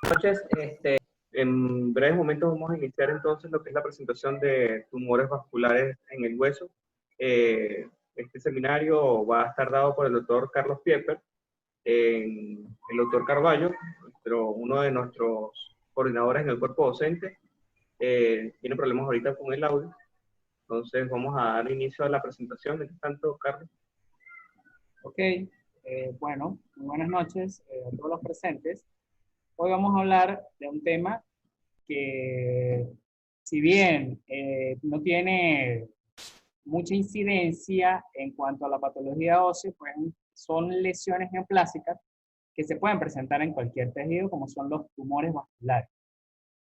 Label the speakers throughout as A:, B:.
A: Noches. En breves momentos vamos a iniciar entonces lo que es la presentación de tumores vasculares en el hueso. Este seminario va a estar dado por el doctor Carlos Pieper, el doctor Carballo, uno de nuestros coordinadores en el cuerpo docente. Tiene problemas ahorita con el audio, entonces vamos a dar inicio a la presentación. Mientras tanto, Carlos.
B: Ok, bueno, muy buenas noches a todos los presentes. Hoy vamos a hablar de un tema que, si bien no tiene mucha incidencia en cuanto a la patología ósea, pues son lesiones neoplásicas que se pueden presentar en cualquier tejido, como son los tumores vasculares.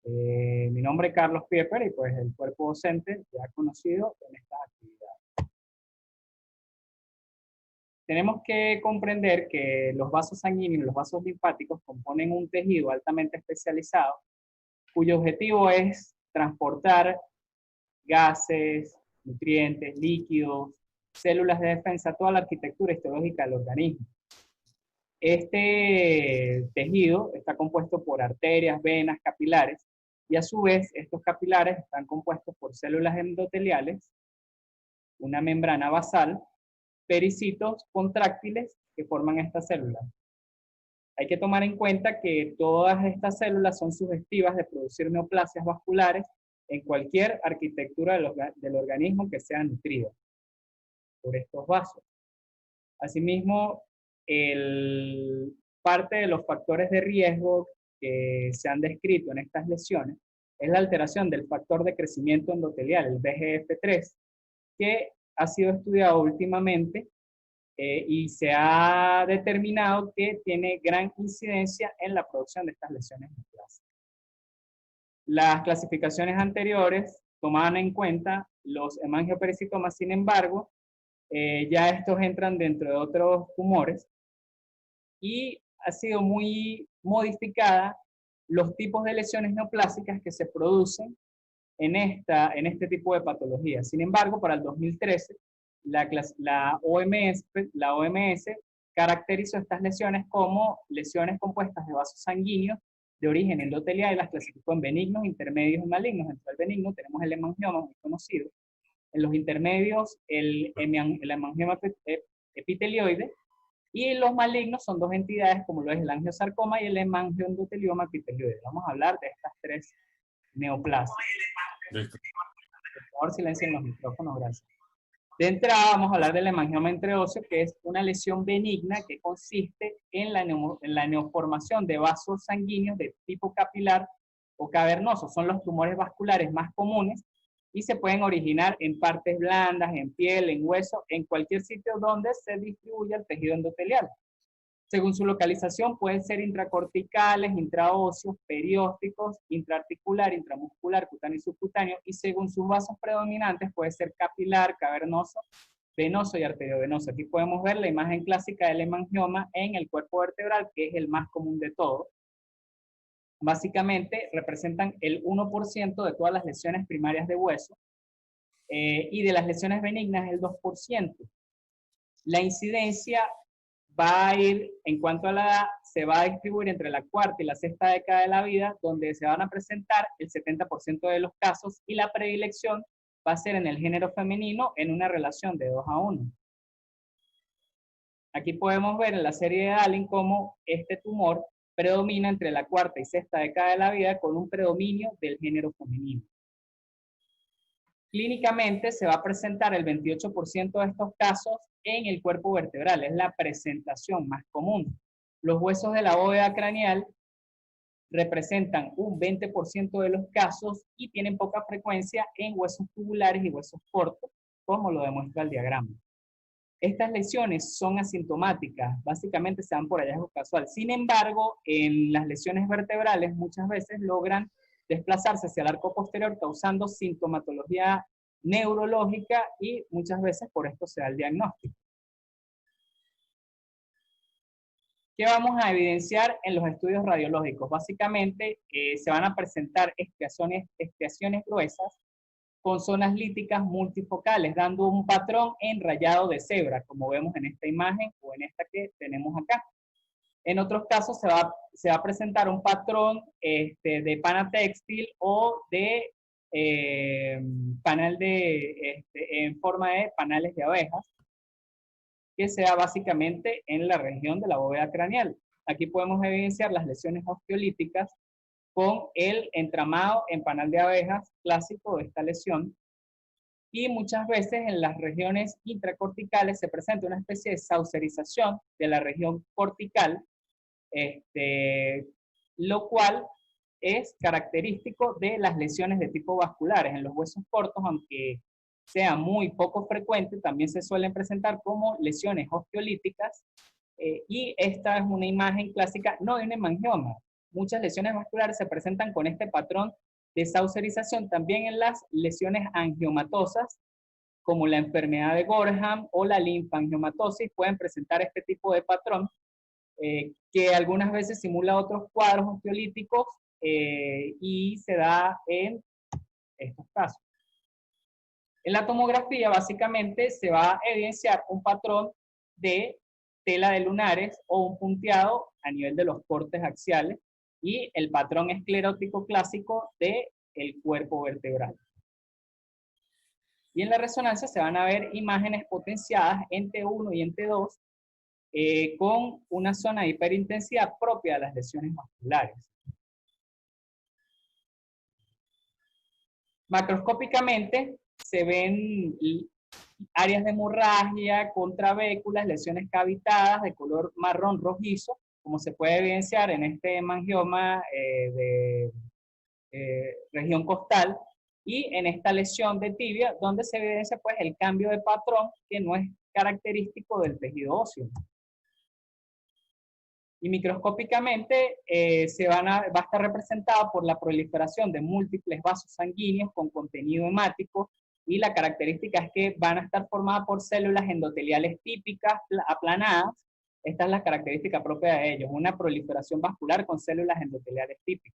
B: Mi nombre es Carlos Pieper y pues el cuerpo docente ya conocido en estas actividades. Tenemos que comprender que los vasos sanguíneos y los vasos linfáticos componen un tejido altamente especializado cuyo objetivo es transportar gases, nutrientes, líquidos, células de defensa, toda la arquitectura histológica del organismo. Este tejido está compuesto por arterias, venas, capilares, y a su vez estos capilares están compuestos por células endoteliales, una membrana basal, pericitos contráctiles que forman estas células. Hay que tomar en cuenta que todas estas células son sugestivas de producir neoplasias vasculares en cualquier arquitectura del organismo que sea nutrida por estos vasos. Asimismo, parte de los factores de riesgo que se han descrito en estas lesiones es la alteración del factor de crecimiento endotelial, el VEGF3, que ha sido estudiado últimamente y se ha determinado que tiene gran incidencia en la producción de estas lesiones neoplásicas. Las clasificaciones anteriores tomaban en cuenta los hemangiopericitomas, sin embargo, ya estos entran dentro de otros tumores y ha sido muy modificada los tipos de lesiones neoplásicas que se producen en este tipo de patologías. Sin embargo, para el 2013, la OMS caracterizó estas lesiones como lesiones compuestas de vasos sanguíneos de origen endotelial y las clasificó en benignos, intermedios y malignos. Dentro del benigno tenemos el hemangioma, muy conocido. En los intermedios, el hemangioma epitelioide, y en los malignos son dos entidades como lo es el angiosarcoma y el hemangioendotelioma epitelioide. Vamos a hablar de estas tres neoplasias. Por favor, silencien los micrófonos, gracias. De entrada vamos a hablar del hemangioma entreóseo, que es una lesión benigna que consiste en la neoformación de vasos sanguíneos de tipo capilar o cavernoso. Son los tumores vasculares más comunes y se pueden originar en partes blandas, en piel, en hueso, en cualquier sitio donde se distribuya el tejido endotelial. Según su localización, pueden ser intracorticales, intraóseos, periósticos, intraarticular, intramuscular, cutáneo y subcutáneo, y según sus vasos predominantes puede ser capilar, cavernoso, venoso y arteriovenoso. Aquí podemos ver la imagen clásica del hemangioma en el cuerpo vertebral, que es el más común de todos. Básicamente representan el 1% de todas las lesiones primarias de hueso, y de las lesiones benignas el 2%. La incidencia va a ir, en cuanto a la edad, se va a distribuir entre la cuarta y la sexta década de la vida, donde se van a presentar el 70% de los casos, y la predilección va a ser en el género femenino en una relación de 2:1. Aquí podemos ver en la serie de Allen cómo este tumor predomina entre la cuarta y sexta década de la vida con un predominio del género femenino. Clínicamente se va a presentar el 28% de estos casos en el cuerpo vertebral, es la presentación más común. Los huesos de la bóveda craneal representan un 20% de los casos y tienen poca frecuencia en huesos tubulares y huesos cortos, como lo demuestra el diagrama. Estas lesiones son asintomáticas, básicamente se dan por hallazgo casual. Sin embargo, en las lesiones vertebrales muchas veces logran desplazarse hacia el arco posterior causando sintomatología neurológica y muchas veces por esto se da el diagnóstico. ¿Qué vamos a evidenciar en los estudios radiológicos? Básicamente se van a presentar expiaciones gruesas con zonas líticas multifocales, dando un patrón en rayado de cebra, como vemos en esta imagen o en esta que tenemos acá. En otros casos se va a presentar un patrón de pana textil o de panal en forma de panales de abejas, que sea básicamente en la región de la bóveda craneal. Aquí podemos evidenciar las lesiones osteolíticas con el entramado en panal de abejas clásico de esta lesión. Y muchas veces en las regiones intracorticales se presenta una especie de saucerización de la región cortical, lo cual es característico de las lesiones de tipo vasculares. En los huesos cortos, aunque sea muy poco frecuente, también se suelen presentar como lesiones osteolíticas, y esta es una imagen clásica, no de un hemangioma. Muchas lesiones vasculares se presentan con este patrón de saucerización, también en las lesiones angiomatosas, como la enfermedad de Gorham o la linfangiomatosis, pueden presentar este tipo de patrón, que algunas veces simula otros cuadros osteolíticos, y se da en estos casos. En la tomografía, básicamente, se va a evidenciar un patrón de tela de lunares o un punteado a nivel de los cortes axiales y el patrón esclerótico clásico del cuerpo vertebral. Y en la resonancia se van a ver imágenes potenciadas en T1 y en T2, con una zona de hiperintensidad propia de las lesiones vasculares. Macroscópicamente se ven áreas de hemorragia, contravéculas, lesiones cavitadas de color marrón rojizo, como se puede evidenciar en este hemangioma de región costal, y en esta lesión de tibia, donde se evidencia pues el cambio de patrón que no es característico del tejido óseo. Y microscópicamente va a estar representada por la proliferación de múltiples vasos sanguíneos con contenido hemático, y la característica es que van a estar formadas por células endoteliales típicas aplanadas. Esta es la característica propia de ellos, una proliferación vascular con células endoteliales típicas.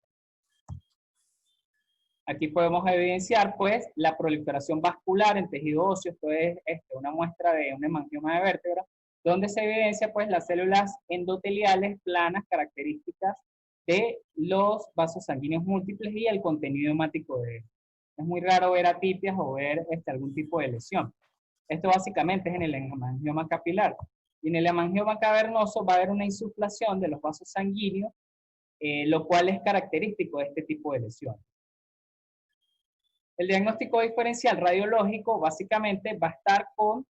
B: Aquí podemos evidenciar pues la proliferación vascular en tejido óseo. Esto es una muestra de un hemangioma de vértebra, donde se evidencia pues las células endoteliales planas características de los vasos sanguíneos múltiples y el contenido hemático de ellos. Es muy raro ver atipias o ver algún tipo de lesión. Esto básicamente es en el hemangioma capilar. Y en el hemangioma cavernoso va a haber una insuflación de los vasos sanguíneos, lo cual es característico de este tipo de lesiones. El diagnóstico diferencial radiológico básicamente va a estar con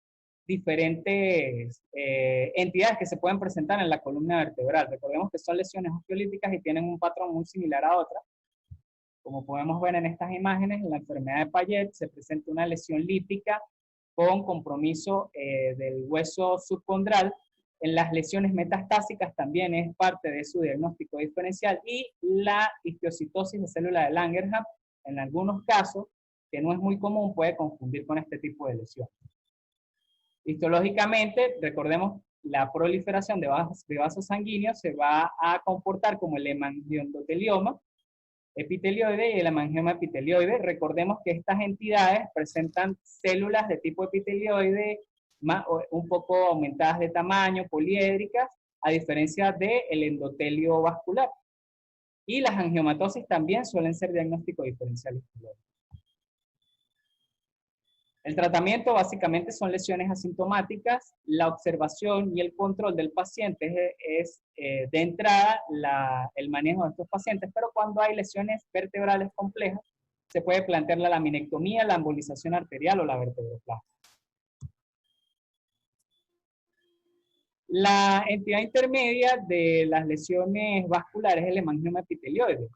B: diferentes entidades que se pueden presentar en la columna vertebral. Recordemos que son lesiones osteolíticas y tienen un patrón muy similar a otras. Como podemos ver en estas imágenes, en la enfermedad de Payet se presenta una lesión lítica con compromiso del hueso subcondral. En las lesiones metastásicas también es parte de su diagnóstico diferencial, y la histiocytosis de célula de Langerhans, en algunos casos, que no es muy común, puede confundir con este tipo de lesión. Histológicamente, recordemos, la proliferación de vasos sanguíneos se va a comportar como el hemangioma epitelioide y el hemangioma epitelioide. Recordemos que estas entidades presentan células de tipo epitelioide un poco aumentadas de tamaño, poliédricas, a diferencia del endotelio vascular. Y las angiomatosis también suelen ser diagnóstico diferencial histológico. El tratamiento básicamente son lesiones asintomáticas. La observación y el control del paciente es de entrada el manejo de estos pacientes, pero cuando hay lesiones vertebrales complejas, se puede plantear la laminectomía, la embolización arterial o la vertebroplastia. La entidad intermedia de las lesiones vasculares es el hemangioma epitelioide.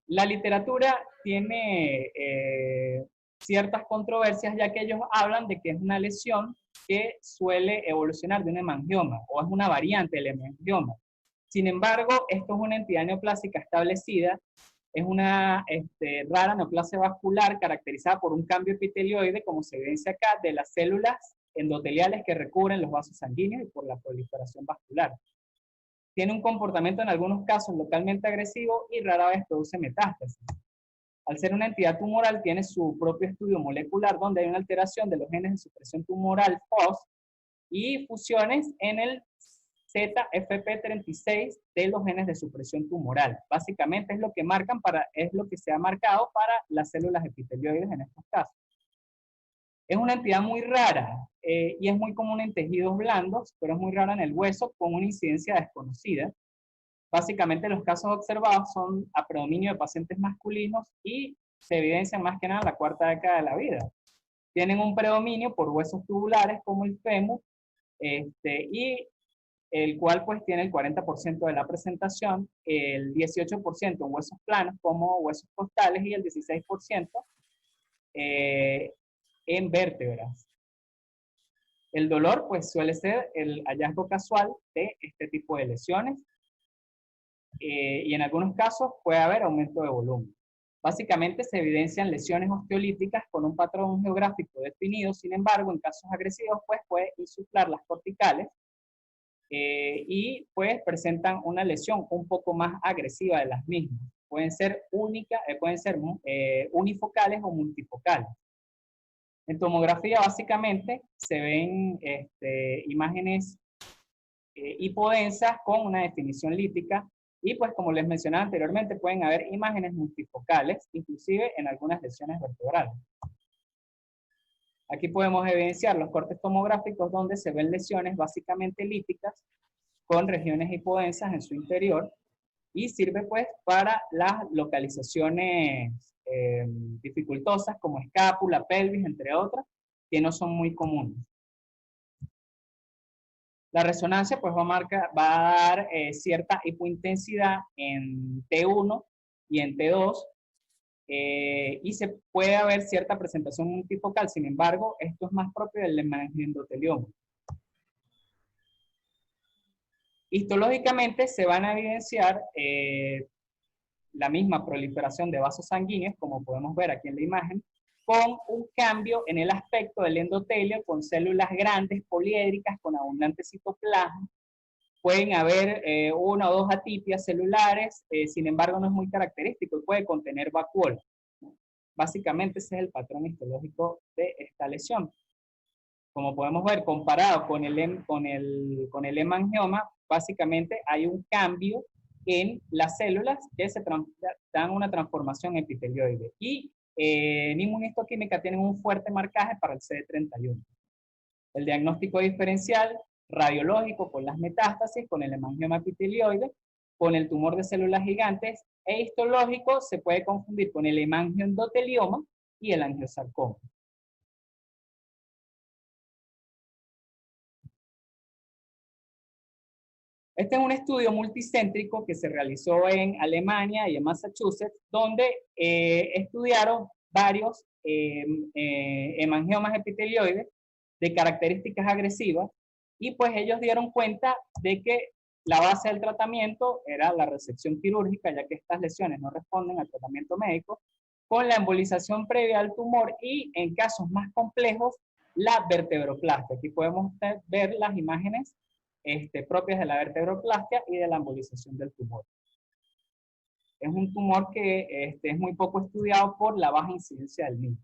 B: La literatura tiene ciertas controversias, ya que ellos hablan de que es una lesión que suele evolucionar de un hemangioma, o es una variante del hemangioma. Sin embargo, esto es una entidad neoplásica establecida, es una rara neoplasia vascular caracterizada por un cambio epitelioide, como se evidencia acá, de las células endoteliales que recubren los vasos sanguíneos y por la proliferación vascular. Tiene un comportamiento en algunos casos localmente agresivo y rara vez produce metástasis. Al ser una entidad tumoral, tiene su propio estudio molecular donde hay una alteración de los genes de supresión tumoral FOS y fusiones en el ZFP36 de los genes de supresión tumoral. Básicamente es lo que marcan es lo que se ha marcado para las células epitelioides en estos casos. Es una entidad muy rara y es muy común en tejidos blandos, pero es muy rara en el hueso con una incidencia desconocida. Básicamente los casos observados son a predominio de pacientes masculinos y se evidencian más que nada en la cuarta década de la vida. Tienen un predominio por huesos tubulares como el fémur, y el cual pues tiene el 40% de la presentación, el 18% en huesos planos como huesos costales y el 16% en vértebras. El dolor pues suele ser el hallazgo casual de este tipo de lesiones y en algunos casos puede haber aumento de volumen. Básicamente se evidencian lesiones osteolíticas con un patrón geográfico definido, sin embargo en casos agresivos pues puede insuflar las corticales y pues presentan una lesión un poco más agresiva de las mismas. Pueden ser unifocales o multifocales. En tomografía básicamente se ven imágenes hipodensas con una definición lítica y pues como les mencionaba anteriormente pueden haber imágenes multifocales, inclusive en algunas lesiones vertebrales. Aquí podemos evidenciar los cortes tomográficos donde se ven lesiones básicamente líticas con regiones hipodensas en su interior y sirve pues para las localizaciones dificultosas como escápula, pelvis, entre otras, que no son muy comunes. La resonancia pues va a dar cierta hipointensidad en T1 y en T2 y se puede haber cierta presentación multifocal, sin embargo, esto es más propio del hemangiendotelioma. Histológicamente se van a evidenciar la misma proliferación de vasos sanguíneos, como podemos ver aquí en la imagen, con un cambio en el aspecto del endotelio, con células grandes, poliédricas, con abundante citoplasma. Pueden haber una o dos atipias celulares, sin embargo no es muy característico y puede contener vacuola. Básicamente ese es el patrón histológico de esta lesión. Como podemos ver, comparado con el hemangioma, básicamente hay un cambio en las células que dan una transformación epitelioide. Y en inmunistoquímica tienen un fuerte marcaje para el CD31. El diagnóstico diferencial radiológico con las metástasis, con el hemangioma epitelioide, con el tumor de células gigantes e histológico se puede confundir con el hemangioendotelioma y el angiosarcoma. Este es un estudio multicéntrico que se realizó en Alemania y en Massachusetts, donde estudiaron varios hemangiomas epitelioides de características agresivas y pues ellos dieron cuenta de que la base del tratamiento era la resección quirúrgica, ya que estas lesiones no responden al tratamiento médico, con la embolización previa al tumor y en casos más complejos la vertebroplastia. Aquí podemos ver las imágenes propias de la vertebroplastia y de la embolización del tumor. Es un tumor que es muy poco estudiado por la baja incidencia del mismo.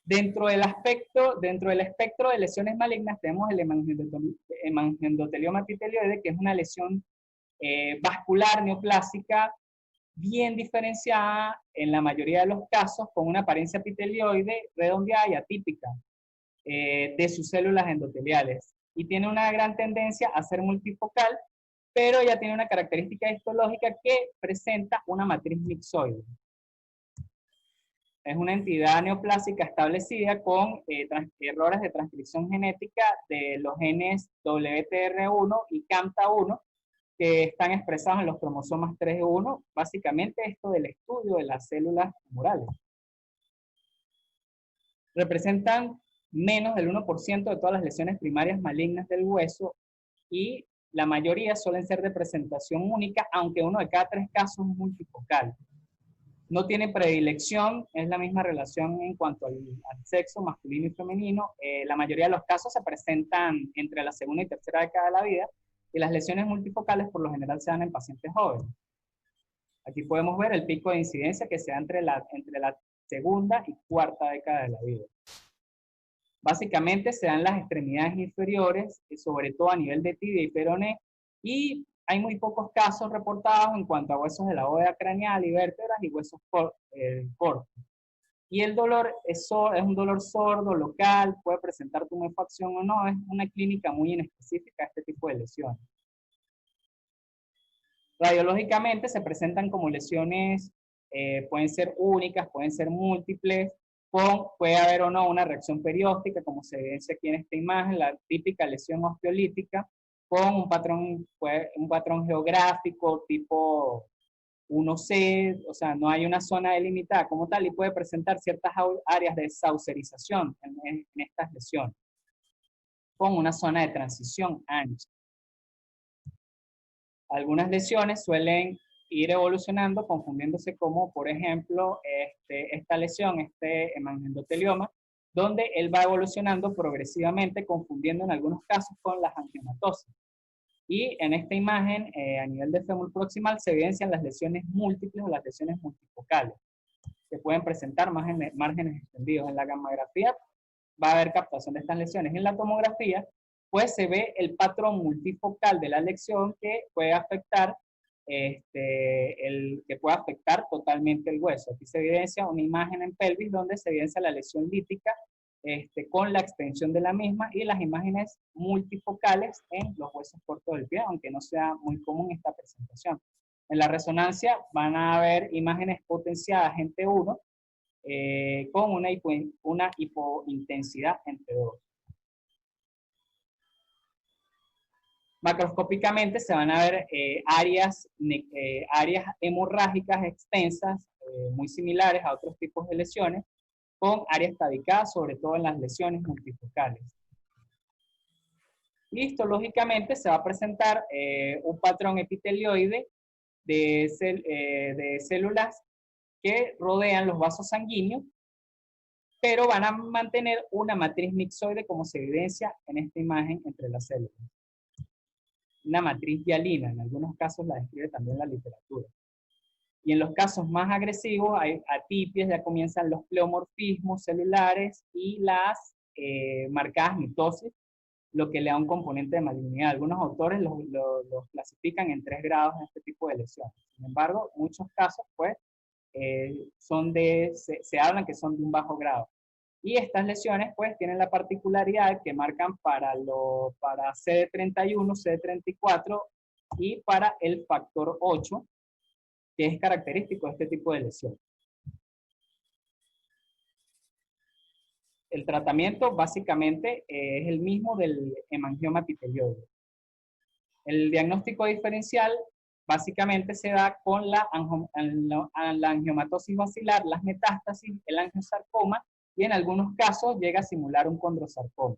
B: Dentro del espectro de lesiones malignas tenemos el hemangiendotelioma epitelioide, que es una lesión vascular neoplásica bien diferenciada en la mayoría de los casos, con una apariencia epitelioide redondeada y atípica de sus células endoteliales. Y tiene una gran tendencia a ser multifocal, pero ya tiene una característica histológica que presenta una matriz mixoide. Es una entidad neoplásica establecida con errores de transcripción genética de los genes WTR1 y CAMTA1, que están expresados en los cromosomas 3 y 1, básicamente esto del estudio de las células tumorales. Representan menos del 1% de todas las lesiones primarias malignas del hueso y la mayoría suelen ser de presentación única, aunque uno de cada 3 casos es multifocal. No tiene predilección, es la misma relación en cuanto al sexo masculino y femenino. La mayoría de los casos se presentan entre la segunda y tercera década de la vida y las lesiones multifocales por lo general se dan en pacientes jóvenes. Aquí podemos ver el pico de incidencia que se da entre la segunda y cuarta década de la vida. Básicamente se dan las extremidades inferiores, sobre todo a nivel de tibia y peroné, Y hay muy pocos casos reportados en cuanto a huesos de la bóveda craneal y vértebras y huesos cortos. Y el dolor es un dolor sordo, local, puede presentar tumefacción o no, es una clínica muy inespecífica de este tipo de lesiones. Radiológicamente se presentan como lesiones, pueden ser únicas, pueden ser múltiples, puede haber o no una reacción perióstica, como se evidencia aquí en esta imagen, la típica lesión osteolítica, con un patrón geográfico tipo 1C, o sea, no hay una zona delimitada como tal, y puede presentar ciertas áreas de saucerización en estas lesiones, con una zona de transición ancha. Algunas lesiones suelen ir evolucionando, confundiéndose como, por ejemplo, esta lesión, este hemangiotelioma, donde él va evolucionando progresivamente, confundiendo en algunos casos con la angiomatosis. Y en esta imagen, a nivel de fémur proximal, se evidencian las lesiones múltiples o las lesiones multifocales, que pueden presentar márgenes extendidos. En la gammagrafía va a haber captación de estas lesiones. En la tomografía, pues se ve el patrón multifocal de la lesión que puede afectar, totalmente el hueso. Aquí se evidencia una imagen en pelvis donde se evidencia la lesión lítica con la extensión de la misma y las imágenes multifocales en los huesos cortos del pie, aunque no sea muy común esta presentación. En la resonancia van a haber imágenes potenciadas en T1 con una hipointensidad en T2. Macroscópicamente se van a ver áreas hemorrágicas extensas, muy similares a otros tipos de lesiones, con áreas tabicadas, sobre todo en las lesiones multifocales. Y histológicamente se va a presentar un patrón epitelioide de células que rodean los vasos sanguíneos, pero van a mantener una matriz mixoide como se evidencia en esta imagen entre las células. Una matriz hialina, en algunos casos la describe también la literatura. Y en los casos más agresivos, hay atipias, ya comienzan los pleomorfismos celulares y las marcadas mitosis, lo que le da un componente de malignidad. Algunos autores los clasifican en 3 grados en este tipo de lesiones. Sin embargo, muchos casos, pues, se hablan que son de un bajo grado. Y estas lesiones, pues, tienen la particularidad que marcan para CD31, CD34 y para el factor 8, que es característico de este tipo de lesión. El tratamiento básicamente es el mismo del hemangioma epitelioide. El diagnóstico diferencial básicamente se da con la angiomatosis basilar, las metástasis, el angiosarcoma y en algunos casos llega a simular un condrosarcoma.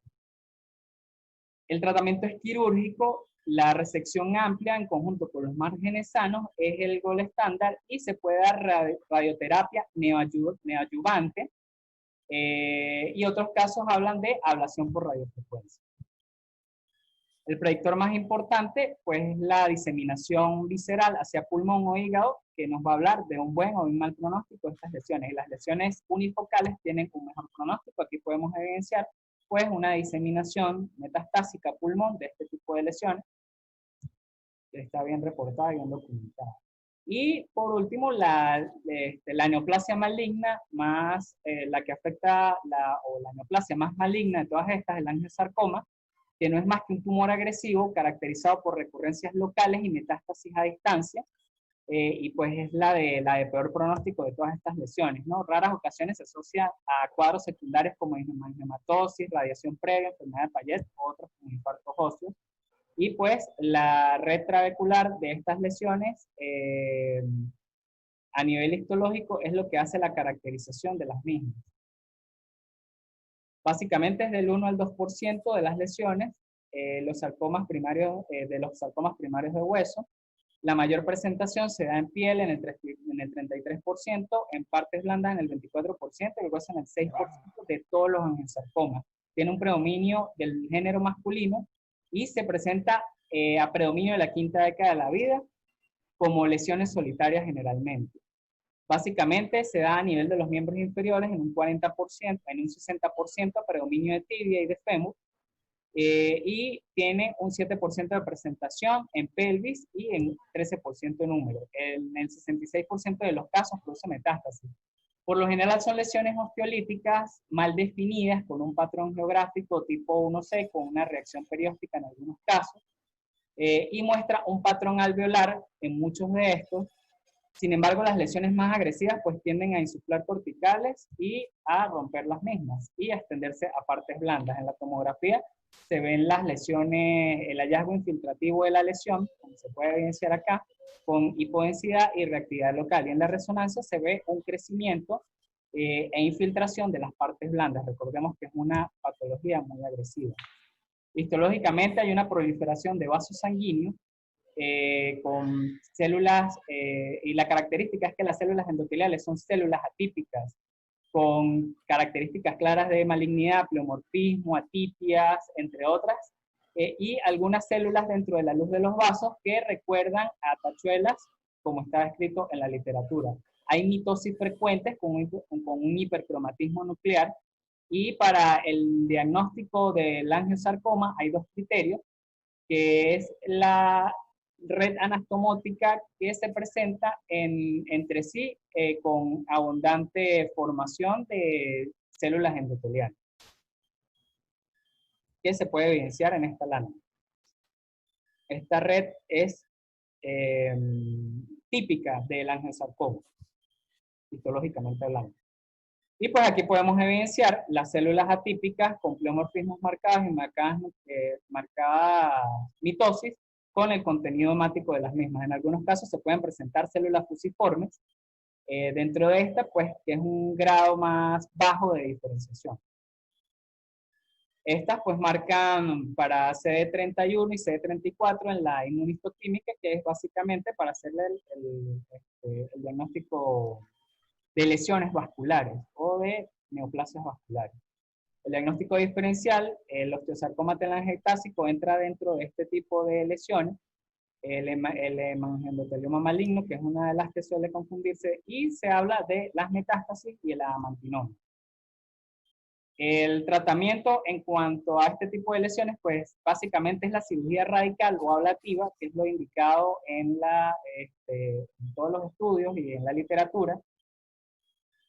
B: El tratamiento es quirúrgico. La resección amplia en conjunto con los márgenes sanos es el gol estándar y se puede dar radioterapia neoadyuvante y otros casos hablan de ablación por radiofrecuencia. El predictor más importante pues es la diseminación visceral hacia pulmón o hígado, que nos va a hablar de un buen o un mal pronóstico de estas lesiones. Y las lesiones unifocales tienen un mejor pronóstico. Aquí podemos evidenciar pues una diseminación metastásica a pulmón de este tipo de lesiones, que está bien reportada y bien documentada. Y por último, la neoplasia maligna, la que afecta, la neoplasia más maligna de todas estas, el angiosarcoma, que no es más que un tumor agresivo caracterizado por recurrencias locales y metástasis a distancia, y pues es la de peor pronóstico de todas estas lesiones, ¿no? Raras ocasiones se asocia a cuadros secundarios como hemangiomatosis, radiación previa, enfermedad de Payet, o otros como infartos óseos. Y pues la red trabecular de estas lesiones a nivel histológico es lo que hace la caracterización de las mismas. Básicamente es del 1 al 2% de las lesiones, los sarcomas primarios, de los sarcomas primarios de hueso. La mayor presentación se da en piel en el 33%, en partes blandas en el 24% y el hueso en el 6% de todos los angiosarcomas. Tiene un predominio del género masculino y se presenta a predominio de la quinta década de la vida como lesiones solitarias generalmente. Básicamente se da a nivel de los miembros inferiores en un 40%, en un 60% a predominio de tibia y de fémur, y tiene un 7% de presentación en pelvis y en 13% en húmero. En el 66% de los casos produce metástasis. Por lo general son lesiones osteolíticas mal definidas con un patrón geográfico tipo 1C con una reacción perióstica en algunos casos y muestra un patrón alveolar en muchos de estos. Sin embargo, las lesiones más agresivas pues tienden a insuflar corticales y a romper las mismas y a extenderse a partes blandas. En la tomografía se ven las lesiones, el hallazgo infiltrativo de la lesión, como se puede evidenciar acá, con hipodensidad y reactividad local. Y en la resonancia se ve un crecimiento e infiltración de las partes blandas. Recordemos que es una patología muy agresiva. Histológicamente hay una proliferación de vasos sanguíneos con células, y la característica es que las células endoteliales son células atípicas, con características claras de malignidad, pleomorfismo, atipias, entre otras, y algunas células dentro de la luz de los vasos que recuerdan a tachuelas, como está escrito en la literatura. Hay mitosis frecuentes con un hipercromatismo nuclear, y para el diagnóstico del angiosarcoma hay dos criterios, que es la red anastomótica que se presenta entre sí con abundante formación de células endoteliales, que se puede evidenciar en esta lámina. Esta red es típica del angiosarcoma, histológicamente hablando. Y pues aquí podemos evidenciar las células atípicas con pleomorfismos marcados y marcada mitosis con el contenido hemático de las mismas. En algunos casos se pueden presentar células fusiformes, dentro de esta, pues, que es un grado más bajo de diferenciación. Estas, pues, marcan para CD31 y CD34 en la inmunistoquímica, que es básicamente para hacerle el diagnóstico de lesiones vasculares o de neoplasias vasculares. El diagnóstico diferencial, el osteosarcoma telangiectásico entra dentro de este tipo de lesiones, el hemangiosarcoma maligno, que es una de las que suele confundirse, y se habla de las metástasis y el adamantinoma. El tratamiento en cuanto a este tipo de lesiones, pues básicamente es la cirugía radical o ablativa, que es lo indicado en todos los estudios y en la literatura,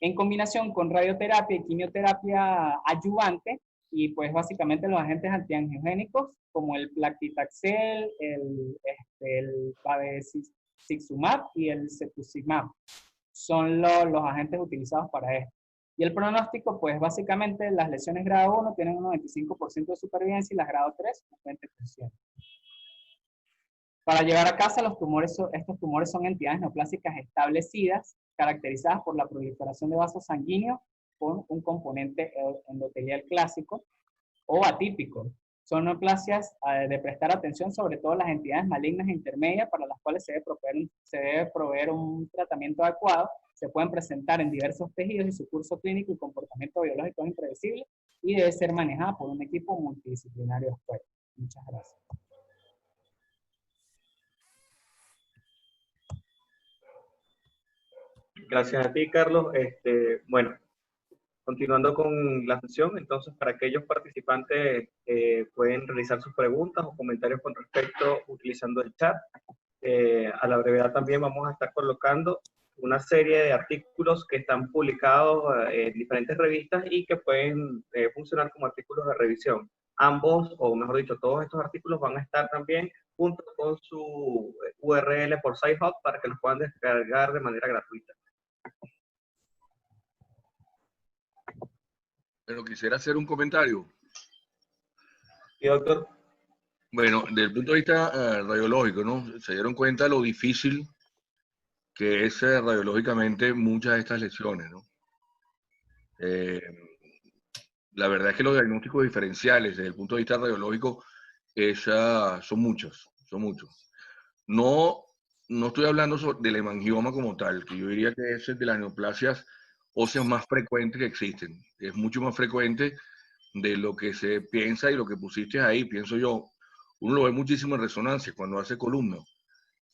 B: en combinación con radioterapia y quimioterapia adyuvante, y pues básicamente los agentes antiangiogénicos como el placlitaxel, el bevacizumab y el cetuximab son los agentes utilizados para esto. Y el pronóstico, pues básicamente las lesiones grado 1 tienen un 95% de supervivencia y las grado 3 un 20%. Para llevar a casa estos tumores son entidades neoplásicas establecidas, caracterizadas por la proliferación de vasos sanguíneos con un componente endotelial clásico o atípico. Son neoplasias de prestar atención, sobre todo las entidades malignas e intermedias, para las cuales se debe proveer un tratamiento adecuado. Se pueden presentar en diversos tejidos y su curso clínico y comportamiento biológico es impredecible y debe ser manejada por un equipo multidisciplinario experto. Muchas gracias.
A: Gracias a ti, Carlos. Bueno, continuando con la sesión, entonces para aquellos participantes pueden realizar sus preguntas o comentarios con respecto utilizando el chat. A la brevedad también vamos a estar colocando una serie de artículos que están publicados en diferentes revistas y que pueden funcionar como artículos de revisión. Ambos, o mejor dicho, todos estos artículos van a estar también junto con su URL por SciHub para que los puedan descargar de manera gratuita.
C: Pero quisiera hacer un comentario.
A: ¿Y doctor?
C: Bueno, desde el punto de vista radiológico, ¿no? Se dieron cuenta lo difícil que es radiológicamente muchas de estas lesiones, ¿no? La verdad es que los diagnósticos diferenciales desde el punto de vista radiológico son muchos, son muchos. No estoy hablando del hemangioma como tal, que yo diría que es de las neoplasias óseas más frecuentes que existen. Es mucho más frecuente de lo que se piensa y lo que pusiste ahí, pienso yo. Uno lo ve muchísimo en resonancia cuando hace columna,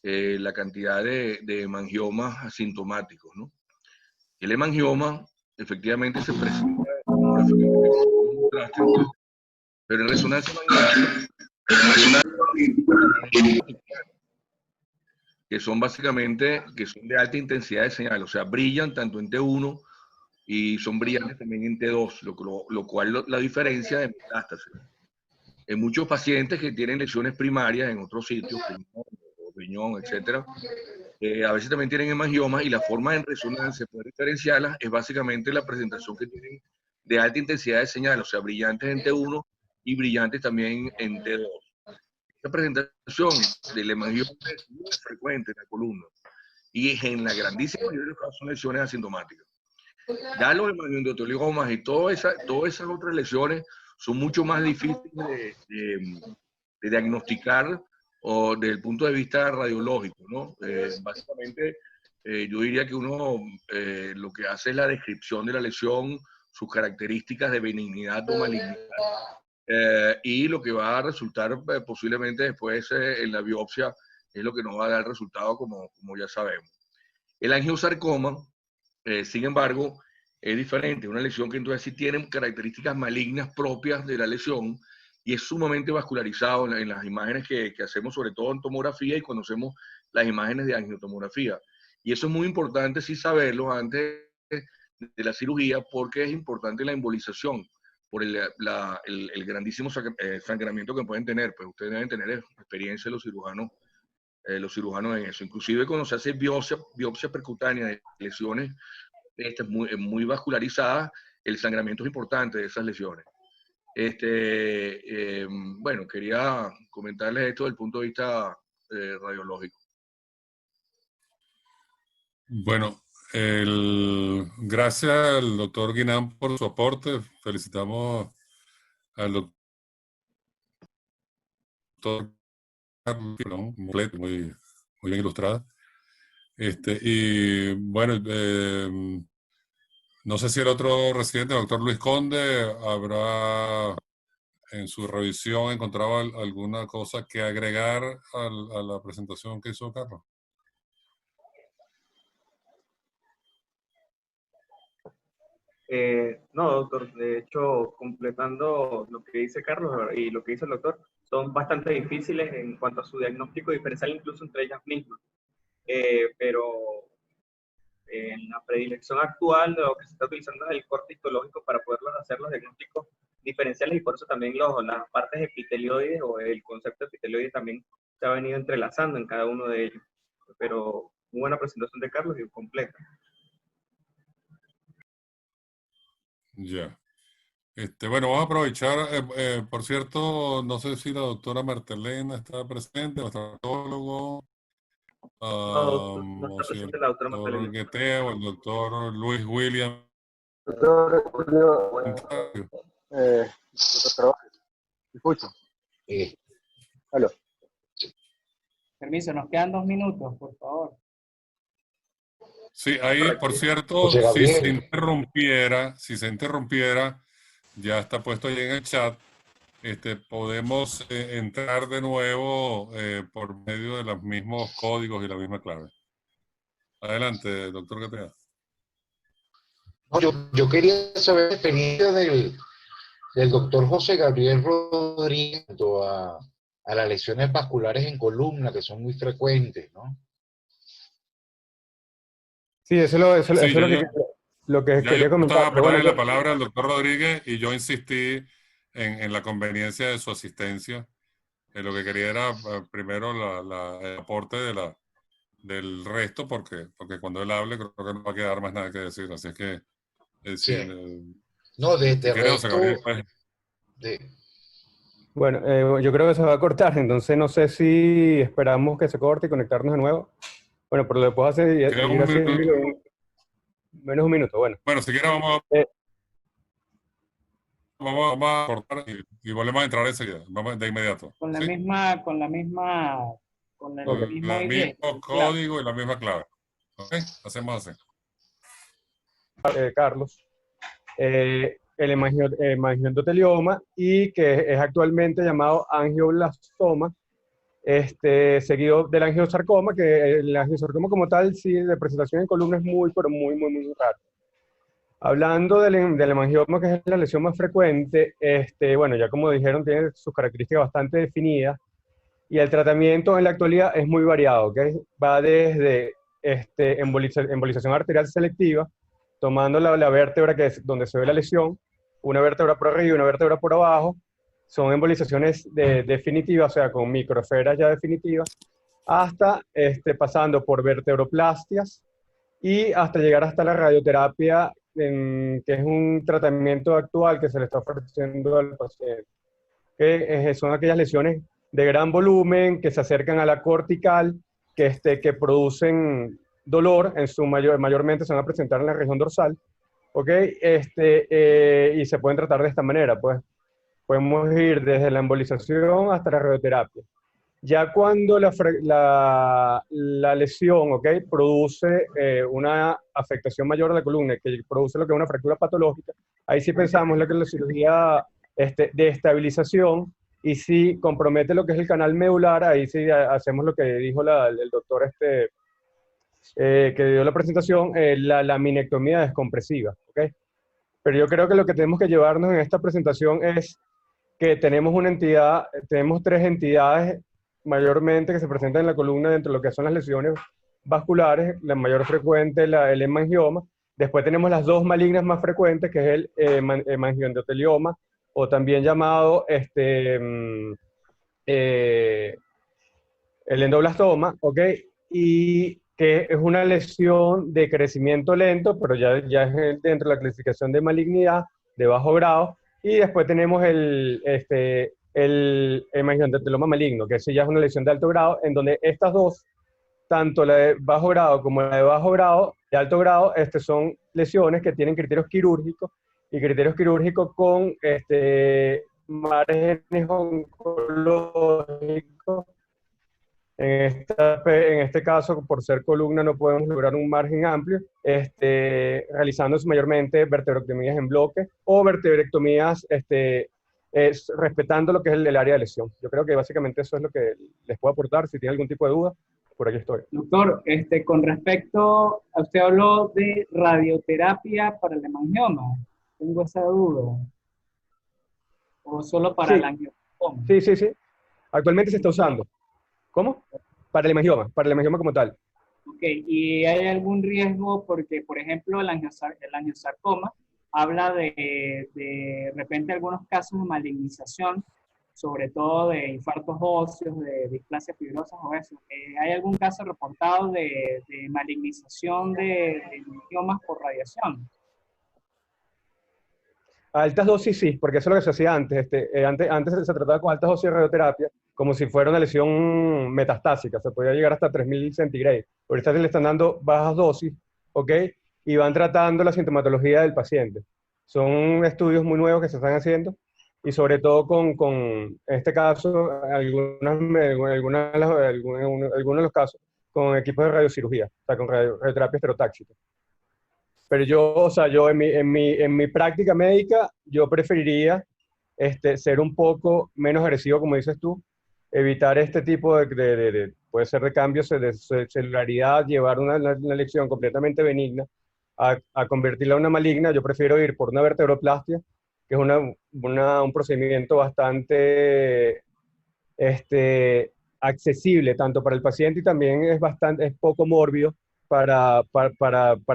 C: la cantidad de hemangiomas asintomáticos, ¿no? El hemangioma efectivamente se presenta como Pero en resonancia magnética, que son básicamente, que son de alta intensidad de señal, o sea, brillan tanto en T1 y son brillantes también en T2, lo cual la diferencia de metástasis. En muchos pacientes que tienen lesiones primarias en otros sitios, riñón, etcétera, a veces también tienen hemangiomas y la forma en resonancia para diferenciarlas es básicamente la presentación que tienen de alta intensidad de señal, o sea, brillantes en T1 y brillantes también en T2. Esta presentación del hemangioma es muy frecuente en la columna y en la grandísima mayoría de los casos son lesiones asintomáticas. Ya los hemangioblostomas y todas esas otras lesiones son mucho más difíciles de diagnosticar o desde el punto de vista radiológico, ¿no? Básicamente, yo diría que uno lo que hace es la descripción de la lesión, sus características de benignidad o malignidad, y lo que va a resultar posiblemente después en la biopsia es lo que nos va a dar el resultado, como ya sabemos. El angiosarcoma, sin embargo, es diferente, una lesión que entonces sí tiene características malignas propias de la lesión y es sumamente vascularizado en las imágenes que hacemos, sobre todo en tomografía y cuando hacemos las imágenes de angiotomografía. Y eso es muy importante sí saberlo antes de la cirugía porque es importante la embolización por el grandísimo sangramiento que pueden tener. Pues ustedes deben tener experiencia los cirujanos en eso. Inclusive cuando se hace biopsia percutánea de lesiones muy vascularizadas, el sangramiento es importante de esas lesiones. Bueno, quería comentarles esto desde el punto de vista radiológico.
D: Bueno, gracias al doctor Guinán por su aporte. Felicitamos al doctor Carlos, muy bien ilustrada. Y bueno, no sé si el otro residente, el doctor Luis Conde, habrá en su revisión encontrado alguna cosa que agregar a la presentación que hizo Carlos.
A: No, doctor, de hecho, completando lo que dice Carlos y lo que dice el doctor, son bastante difíciles en cuanto a su diagnóstico diferencial, incluso entre ellas mismas. Pero en la predilección actual, lo que se está utilizando es el corte histológico para poder hacer los diagnósticos diferenciales y por eso también las partes epitelioides o el concepto epitelioide también se ha venido entrelazando en cada uno de ellos. Pero muy buena presentación de Carlos y completa.
D: Ya. Bueno, vamos a aprovechar, por cierto, no sé si la doctora Martelena está presente, nuestro autólogo,
A: No
D: o
A: está
D: si el
A: presente la doctora
D: doctor
A: Magdalena.
D: Guetea o el doctor Luis William.
E: Doctor Julio, doctor Carvajal, ¿me escucho? Aló.
B: Permiso, nos quedan 2 minutos, por favor.
D: Sí, ahí, por cierto,
F: José
D: si
F: Gabriel.
D: se interrumpiera, ya está puesto ahí en el chat, podemos entrar de nuevo por medio de los mismos códigos y la misma clave. Adelante, doctor Gatea.
F: No, yo quería saber la experiencia del doctor José Gabriel Rodríguez a las lesiones vasculares en columna, que son muy frecuentes, ¿no?
E: Sí, eso es lo que
D: Ya
E: quería
D: yo
E: comentar.
D: estaba
E: Pero
D: por
E: bueno,
D: darle la palabra al doctor Rodríguez y yo insistí en la conveniencia de su asistencia. Lo que quería era primero el aporte del resto, porque cuando él hable creo que no va a quedar más nada que decir. Así es que,
F: Sí.
D: si
F: No, de
D: quiere, José
F: resto,
D: Gabriel, pues.
E: bueno, yo creo que se va a cortar, entonces no sé si esperamos que se corte y conectarnos de nuevo. Bueno, pero lo puedo hacer
D: Queda
E: ir
D: un
E: haciendo
D: minuto.
E: menos un minuto. Bueno,
D: Bueno, si quiere vamos
E: Eh,
D: a cortar y volvemos a entrar enseguida. Vamos de inmediato.
B: Con la
D: ¿Sí?
B: misma, con el
D: Con
B: mismo
D: el
B: ID.
D: mismo
B: Claro.
D: código y la misma clave. ¿Ok? Hacemos así.
E: Carlos, el hemangiodotelioma y que es actualmente llamado angioblastoma, seguido del angiosarcoma, que el angiosarcoma como tal, sí, de presentación en columna es muy, pero muy, muy, muy raro. Hablando del hemangioma, que es la lesión más frecuente, bueno, ya como dijeron, tiene sus características bastante definidas y el tratamiento en la actualidad es muy variado, ¿ok? Va desde embolización arterial selectiva, tomando la vértebra que es donde se ve la lesión, una vértebra por arriba y una vértebra por abajo, son embolizaciones definitivas, o sea, con microesferas ya definitivas, hasta pasando por verteroplastias y hasta llegar hasta la radioterapia, que es un tratamiento actual que se le está ofreciendo al paciente, que son aquellas lesiones de gran volumen que se acercan a la cortical, que producen dolor, mayormente se van a presentar en la región dorsal, ¿ok? Y se pueden tratar de esta manera, pues podemos ir desde la embolización hasta la radioterapia. Ya cuando la lesión, ¿ok?, produce una afectación mayor a la columna, que produce lo que es una fractura patológica, ahí sí pensamos en lo que es la cirugía de estabilización, y si compromete lo que es el canal medular, ahí sí hacemos lo que dijo el doctor que dio la presentación, la laminectomía descompresiva, ¿ok? Pero yo creo que lo que tenemos que llevarnos en esta presentación es que tenemos tres entidades mayormente que se presentan en la columna dentro de lo que son las lesiones vasculares, la mayor frecuente, el hemangioma. Después tenemos las dos malignas más frecuentes, que es el hemangioendotelioma, o también llamado eh, el endoblastoma, ¿ok? Y que es una lesión de crecimiento lento, pero ya es dentro de la clasificación de malignidad de bajo grado. Y después tenemos el hemangioendoteloma maligno, que ese ya es una lesión de alto grado, en donde estas dos, tanto la de bajo grado como la de bajo grado, de alto grado, son lesiones que tienen criterios quirúrgicos, y criterios quirúrgicos con márgenes oncológicos. En este caso, por ser columna, no podemos lograr un margen amplio, realizándose mayormente vertebrectomías en bloque o vertebrectomías respetando lo que es el área de lesión. Yo creo que básicamente eso es lo que les puedo aportar. Si tienen algún tipo de duda, por aquí estoy.
B: Doctor, con respecto a usted habló de radioterapia para el hemangioma. Tengo esa duda. ¿O solo para
E: Sí,
B: el angioma?
E: sí. Actualmente se está usando. ¿Cómo? Para el hemangioma como tal.
B: Ok, ¿y hay algún riesgo? Porque, por ejemplo, el angiosarcoma habla de repente algunos casos de malignización, sobre todo de infartos óseos, de displasias fibrosas o eso. ¿Hay algún caso reportado de malignización de angiomas por radiación?
E: A altas dosis sí, porque eso es lo que se hacía antes. Antes se trataba con altas dosis de radioterapia como si fuera una lesión metastásica. Se podía llegar hasta 3000 centigrados. Ahorita se le están dando bajas dosis, ¿ok? Y van tratando la sintomatología del paciente. Son estudios muy nuevos que se están haciendo, y sobre todo en este caso, algunos de los casos, con equipos de radiocirugía, o sea, con radioterapia estereotáxica. Pero yo en mi práctica médica, yo preferiría ser un poco menos agresivo, como dices tú, evitar este tipo puede ser de cambios de celularidad, llevar una lesión completamente benigna a convertirla en una maligna. Yo prefiero ir por una vertebroplastia, que es un procedimiento bastante accesible tanto para el paciente, y también es poco mórbido para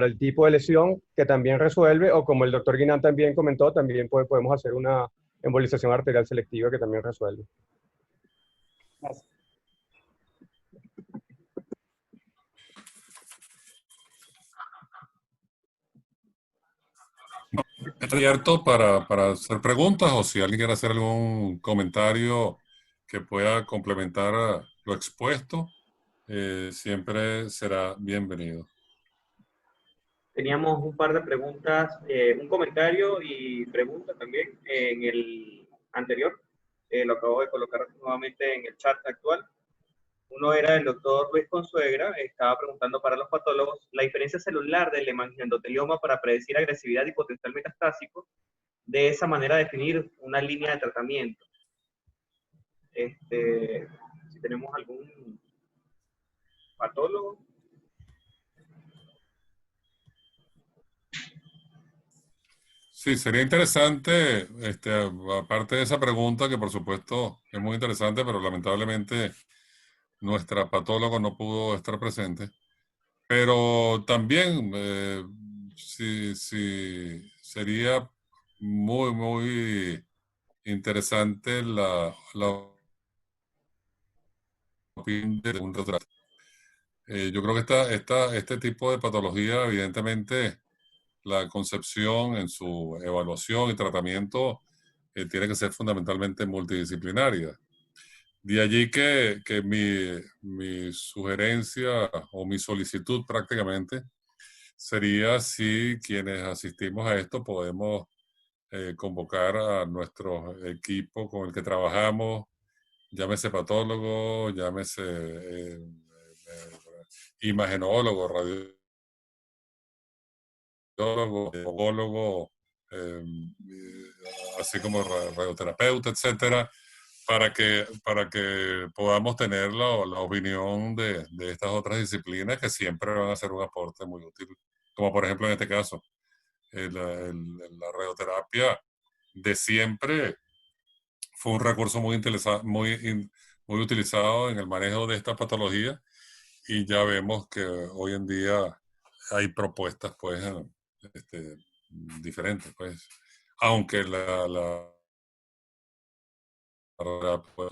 E: el tipo de lesión que también resuelve, o como el doctor Guinan también comentó, también podemos hacer una embolización arterial selectiva que también resuelve.
B: Gracias.
D: Estoy abierto para hacer preguntas, o si alguien quiere hacer algún comentario que pueda complementar lo expuesto, siempre será bienvenido.
A: Teníamos un par de preguntas, un comentario y pregunta también en el anterior. Lo acabo de colocar nuevamente en el chat actual. Uno era el doctor Luis Consuegra, estaba preguntando para los patólogos la diferencia celular del hemangioendotelioma para predecir agresividad y potencial metastásico. De esa manera definir una línea de tratamiento. Si tenemos algún patólogo.
D: Sí, sería interesante, aparte de esa pregunta, que por supuesto es muy interesante, pero lamentablemente nuestra patóloga no pudo estar presente. Pero también sí, sí, sería muy, muy interesante la opinión de un retrato. Yo creo que este tipo de patología, evidentemente, la concepción en su evaluación y tratamiento tiene que ser fundamentalmente multidisciplinaria. De allí que mi sugerencia o mi solicitud prácticamente sería si quienes asistimos a esto podemos convocar a nuestro equipo con el que trabajamos, llámese patólogo, llámese imagenólogo, radiólogo, oncólogo, así como radioterapeuta, etcétera, para que podamos tener la opinión de estas otras disciplinas que siempre van a ser un aporte muy útil, como por ejemplo en este caso, la radioterapia de siempre fue un recurso muy utilizado en el manejo de esta patología y ya vemos que hoy en día hay propuestas pues diferentes, pues, aunque pues,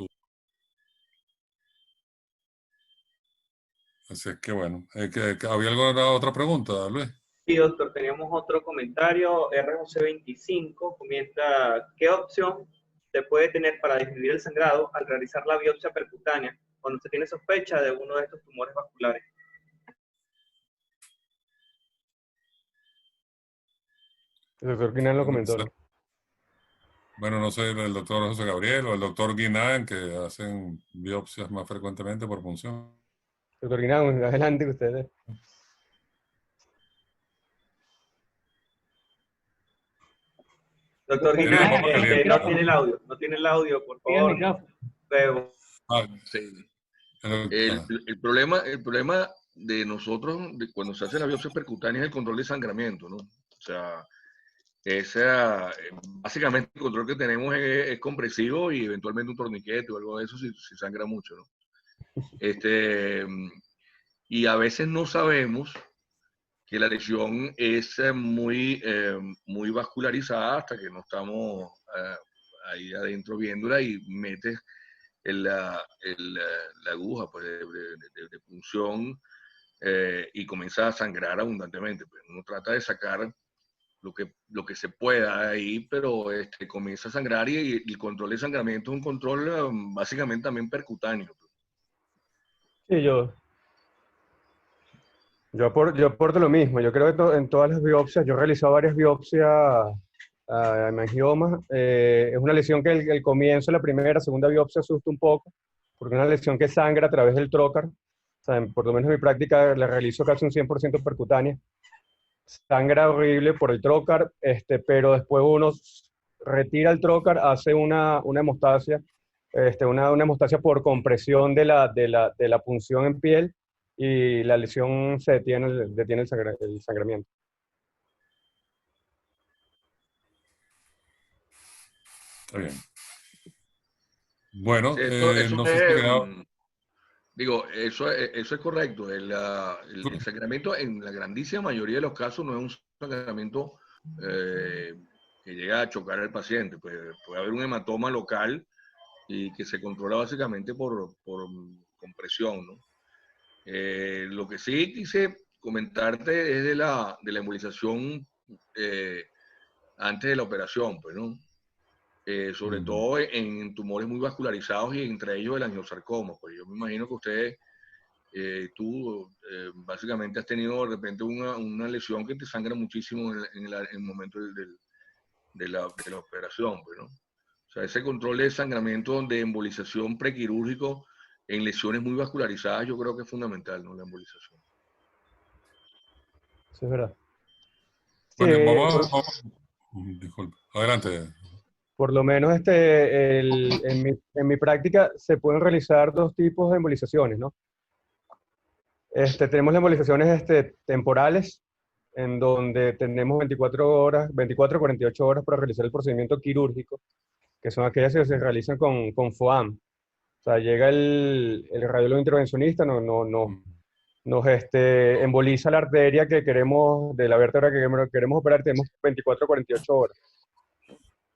D: así es que bueno, que ¿había alguna otra pregunta, Luis?
A: Sí, doctor, teníamos otro comentario. RJC25 comenta, ¿qué opción se puede tener para disminuir el sangrado al realizar la biopsia percutánea cuando se tiene sospecha de uno de estos tumores vasculares?
E: El doctor Quinan lo comentó, ¿no?
D: Bueno, no sé, el doctor José Gabriel o el doctor Guinán, que hacen biopsias más frecuentemente por punción.
E: Doctor Quinan, adelante que ustedes.
A: Doctor
B: Doctor
A: Guinán,
D: Guinán, caliente.
A: no tiene el audio, por
B: Tiene el
A: favor.
B: micrófono.
A: Luego.
C: Sí.
D: El-
C: El problema de nosotros, de cuando se hace la biopsia percutánea, es el control de sangramiento, ¿no? O sea, básicamente el control que tenemos es compresivo y eventualmente un torniquete o algo de eso si sangra mucho, ¿no? Y a veces no sabemos que la lesión es muy vascularizada hasta que no estamos ahí adentro viéndola y metes la aguja pues, de punción y comienza a sangrar abundantemente. Pues uno trata de sacar lo que se pueda ahí, pero comienza a sangrar y el control de sangramiento es un control básicamente también percutáneo.
E: Sí, yo aporto lo mismo. Yo creo que en todas las biopsias, yo he realizado varias biopsias a hemangiomas. Es una lesión que el comienzo, la primera, segunda biopsia asusta un poco, porque es una lesión que sangra a través del trócar. O sea, por lo menos en mi práctica la realizo casi un 100% percutánea. Sangra horrible por el trócar, pero después uno retira el trócar, hace una hemostasia, una hemostasia por compresión de la punción en piel y la lesión se detiene el sangramiento.
D: Está bien. Bueno,
C: Sí, eso
D: no sé si
C: es,
D: queda...
C: digo, eso es correcto. El sangramiento en la grandísima mayoría de los casos no es un sangramiento que llega a chocar al paciente. Puede haber un hematoma local y que se controla básicamente por compresión, ¿no? Lo que sí quise comentarte es de la embolización antes de la operación, pues, ¿no? Sobre todo en tumores muy vascularizados y entre ellos el angiosarcoma. Pues yo me imagino que tú básicamente has tenido de repente una lesión que te sangra muchísimo en el momento de la operación, pues, ¿no? O sea, ese control de sangramiento de embolización prequirúrgico en lesiones muy vascularizadas yo creo que es fundamental, ¿no? La embolización.
E: Eso es verdad.
D: Bueno,
E: Sí,
D: disculpe, adelante.
E: por lo menos en mi práctica se pueden realizar dos tipos de embolizaciones, ¿no? Tenemos las embolizaciones temporales, en donde tenemos 24 horas, 24 a 48 horas para realizar el procedimiento quirúrgico, que son aquellas que se realizan con FOAM. O sea, llega el radiólogo intervencionista, nos emboliza la arteria que queremos, de la vértebra que queremos operar, tenemos 24 a 48 horas.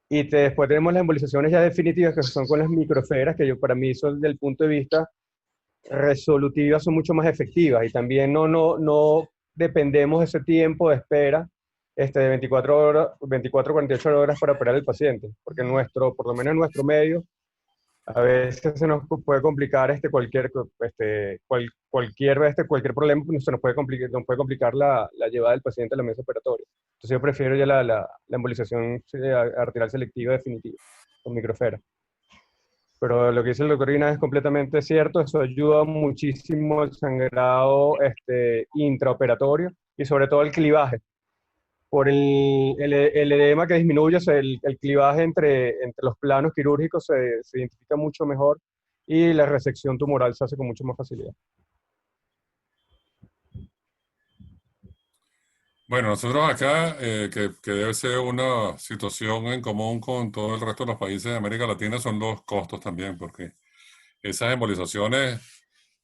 E: Y después tenemos las embolizaciones ya definitivas, que son con las microesferas, que yo, para mí, son, desde el punto de vista resolutivas, son mucho más efectivas. Y también no dependemos de ese tiempo de espera de 24 horas, 24 a 48 horas para operar al paciente. Porque por lo menos en nuestro medio, a veces se nos puede complicar cualquier problema, pues, nos puede complicar la llevada del paciente a la mesa operatoria. Entonces yo prefiero ya la embolización arterial selectiva definitiva, con microesfera. Pero lo que dice el doctor Guinness es completamente cierto, eso ayuda muchísimo al sangrado intraoperatorio y sobre todo el clivaje. Por el edema que disminuye, o sea, el clivaje entre los planos quirúrgicos se identifica mucho mejor y la resección tumoral se hace con mucho más facilidad.
D: Bueno, nosotros acá, que debe ser una situación en común con todo el resto de los países de América Latina, son los costos también, porque esas embolizaciones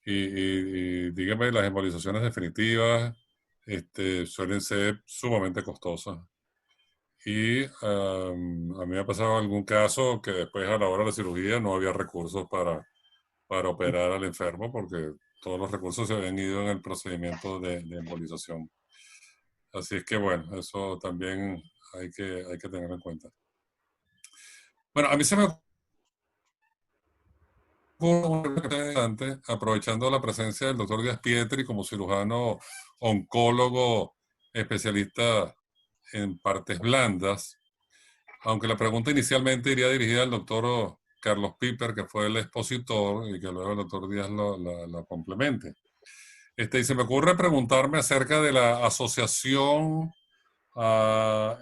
D: y dígame, las embolizaciones definitivas suelen ser sumamente costosas. Y a mí me ha pasado algún caso que después a la hora de la cirugía no había recursos para operar al enfermo porque todos los recursos se habían ido en el procedimiento de embolización. Así es que bueno, eso también hay que tenerlo en cuenta. Bueno, a mí se me ocurre, aprovechando la presencia del doctor Díaz Pietri como cirujano oncólogo especialista en partes blandas, aunque la pregunta inicialmente iría dirigida al doctor Carlos Piper, que fue el expositor, y que luego el doctor Díaz la complemente. Y se me ocurre preguntarme acerca de la asociación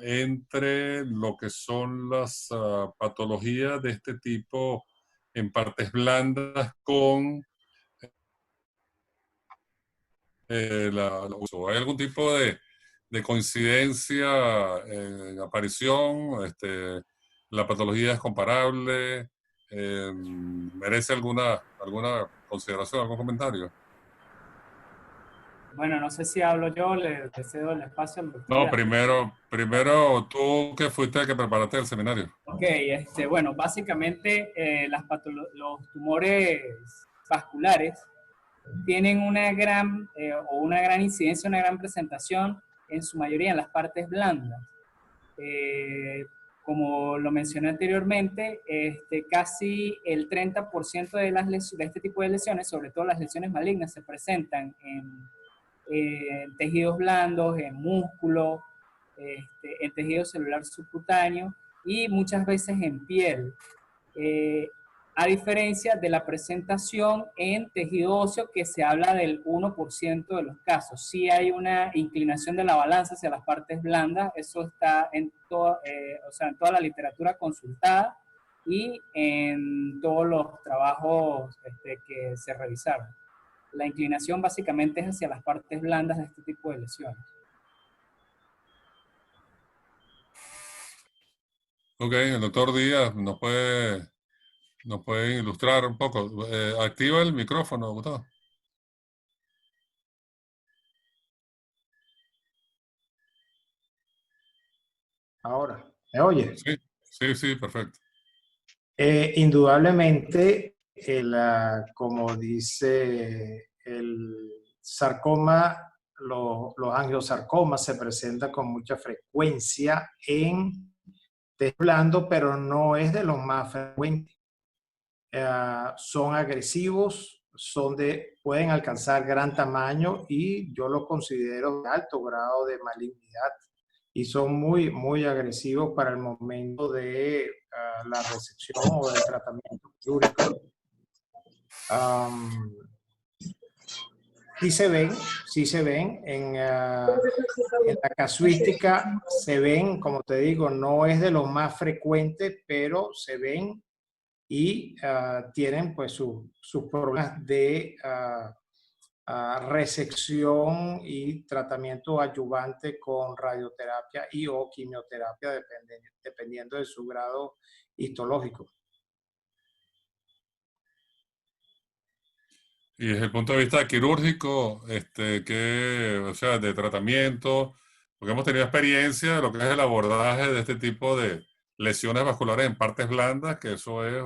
D: entre lo que son las patologías de este tipo en partes blandas con uso. ¿Hay algún tipo de coincidencia en aparición? ¿La patología es comparable? ¿Merece alguna consideración, algún comentario?
B: Bueno, no sé si hablo yo, le cedo el espacio al doctor.
D: No, primero tú que fuiste el que preparaste el seminario.
B: Ok, bueno, básicamente los tumores vasculares tienen una gran incidencia, una gran presentación, en su mayoría en las partes blandas. Como lo mencioné anteriormente, casi el 30% de este tipo de lesiones, sobre todo las lesiones malignas, se presentan en tejidos blandos, en músculo, en tejido celular subcutáneo y muchas veces en piel. A diferencia de la presentación en tejido óseo, que se habla del 1% de los casos. Sí hay una inclinación de la balanza hacia las partes blandas, eso está en toda la literatura consultada y en todos los trabajos que se revisaron. La inclinación básicamente es hacia las partes blandas de este tipo de lesiones.
D: Ok, el doctor Díaz nos puede ilustrar un poco. Activa el micrófono, Gustavo.
G: Ahora, ¿me oye?
D: Sí, perfecto.
G: Indudablemente, como dice el sarcoma, los angiosarcomas se presentan con mucha frecuencia en tejido blando, pero no es de los más frecuentes. Son agresivos, pueden alcanzar gran tamaño y yo los considero de alto grado de malignidad y son muy, muy agresivos para el momento de la resección o del tratamiento quirúrgico. Sí se ven en la casuística, se ven, como te digo, no es de los más frecuentes, pero se ven y tienen pues sus problemas de resección y tratamiento adyuvante con radioterapia y o quimioterapia, dependiendo de su grado histológico.
D: Y desde el punto de vista quirúrgico, o sea, de tratamiento, porque hemos tenido experiencia de lo que es el abordaje de este tipo de lesiones vasculares en partes blandas, que eso es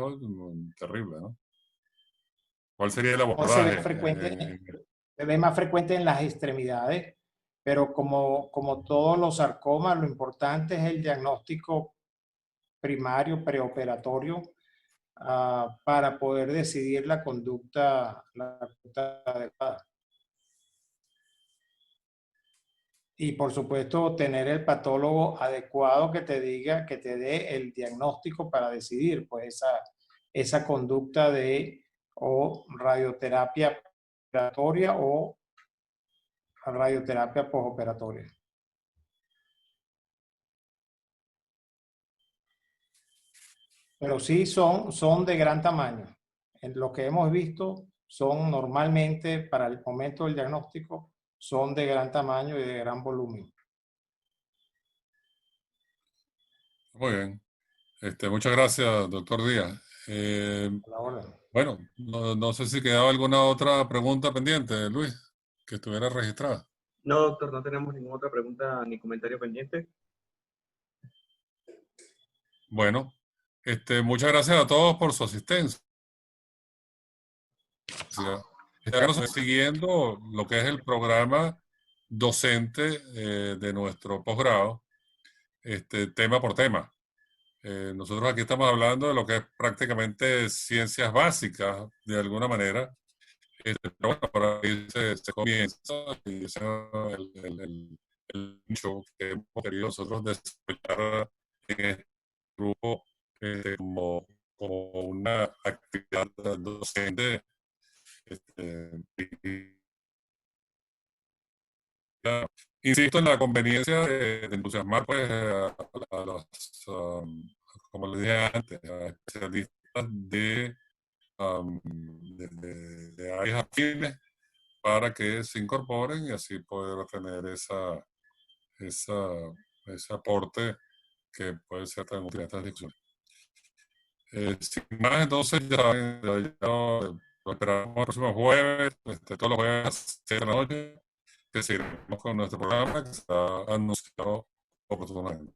D: terrible, ¿no? ¿Cuál sería el
G: Se ve
D: abordaje?
G: frecuente, se ve más frecuente en las extremidades, pero como todos los sarcomas, lo importante es el diagnóstico primario, preoperatorio, para poder decidir la conducta adecuada. Y por supuesto, tener el patólogo adecuado que te diga, que te dé el diagnóstico para decidir pues esa conducta de o radioterapia operatoria o radioterapia postoperatoria. Pero sí son de gran tamaño. En lo que hemos visto son normalmente, para el momento del diagnóstico, son de gran tamaño y de gran volumen.
D: Muy bien. Muchas gracias, doctor Díaz.
G: A la orden.
D: Bueno, no sé si quedaba alguna otra pregunta pendiente, Luis, que estuviera registrada.
A: No, doctor, no tenemos ninguna otra pregunta ni comentario pendiente.
D: Bueno, muchas gracias a todos por su asistencia. Estamos siguiendo lo que es el programa docente de nuestro posgrado, tema por tema. Nosotros aquí estamos hablando de lo que es prácticamente ciencias básicas, de alguna manera. Pero bueno, por ahí se comienza y ese es el nicho que hemos querido nosotros desarrollar en este grupo como una actividad docente. Insisto en la conveniencia de entusiasmar pues, a los, como les dije antes, a especialistas de áreas afines para que se incorporen y así poder tener ese aporte que puede ser tan útil en estas discusiones. Sin más, entonces, ya lo esperamos el próximo jueves, todos los jueves a las 6 de la noche, que seguiremos con nuestro programa que está anunciado oportunamente.